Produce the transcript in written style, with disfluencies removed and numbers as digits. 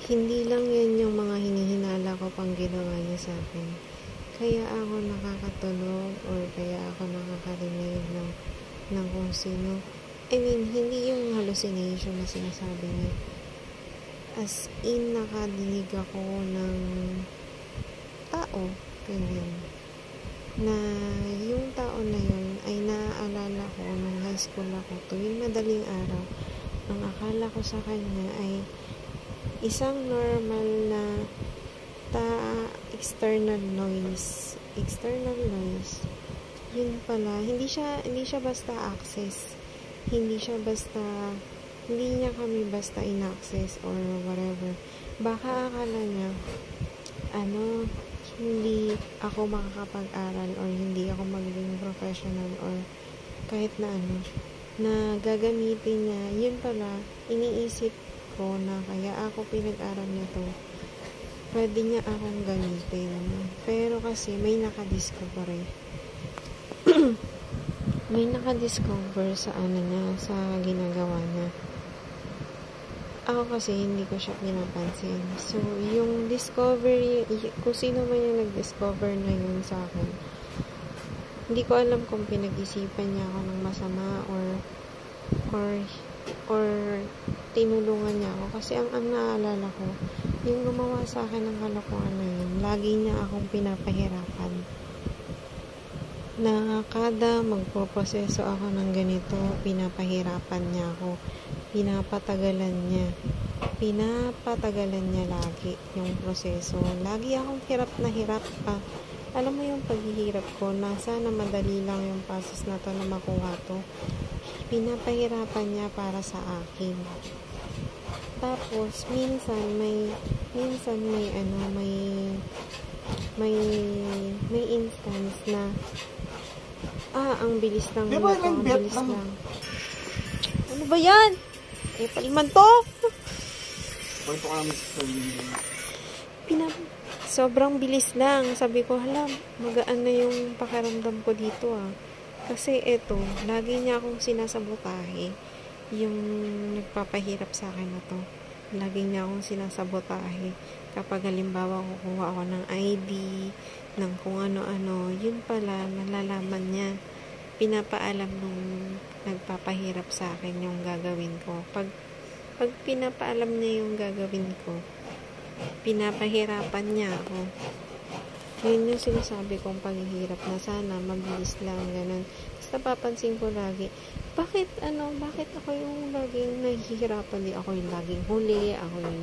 Hindi lang yan yung mga hinihinala ko pang ginawa niya sa akin. Kaya ako nakakatunog or kaya ako nakakarinig ng kung sino. I mean, hindi yung hallucination na sinasabi niya. As in, nakadinig ako ng tao, ganyan. Na yung tao na yun ay naaalala ko nung high school ako, tuwing madaling araw. Ang akala ko sa kanya ay isang normal na external noise. Yun pala, hindi siya basta access. Hindi niya kami basta in-access or whatever. Baka akala niya, hindi ako makakapag-aral or hindi ako magiging professional or kahit na na gagamitin niya. Yun pala, iniisip ko na kaya ako pinag-aral nito. Pwede niya akong gamitin. Pero kasi may nakadiscover may nakadiscover sa niya, sa ginagawa niya. Ako kasi hindi ko siya pinapansin. So, yung discovery, kung sino man yung nag-discover na yun sa akin, hindi ko alam kung pinag-isipan niya ako ng masama or tinulungan niya ako. Kasi ang naalala ko, yung gumawa sa akin ng kalokohan na yun, lagi niya akong pinapahirapan. Na kada magpoproseso ako ng ganito, pinapahirapan niya ako. Pinapatagalan niya lagi yung proseso. Lagi akong hirap na hirap pa. Alam mo yung paghihirap ko, na sana madali lang yung process na to na makuha to. Pinapahirapan niya para sa akin. Tapos, minsan may instance na ang bilis lang diba, nito, ang bilis lang. Ano ba yan? Paliman to? Pwede ko kami sobrang bilis lang. Sabi ko, magaan na yung pakiramdam ko dito Kasi eto, lagi niya akong sinasabotahe. Yung nagpapahirap sa akin na to. Lagi niya akong sinasabotahe. Kapag halimbawa kukuha ako ng ID, ng kung ano-ano, yun pala, nalalaman niya. Pinapaalam nung nagpapahirap sa akin yung gagawin ko. Pag pinapaalam niya yung gagawin ko, pinapahirapan niya ako. Yun yung sinasabi kong paghihirap na sana mabilis lang, ganun. Tapos napapansin ko lagi, bakit ako yung laging nahihirapan, di ako yung laging huli, ako yung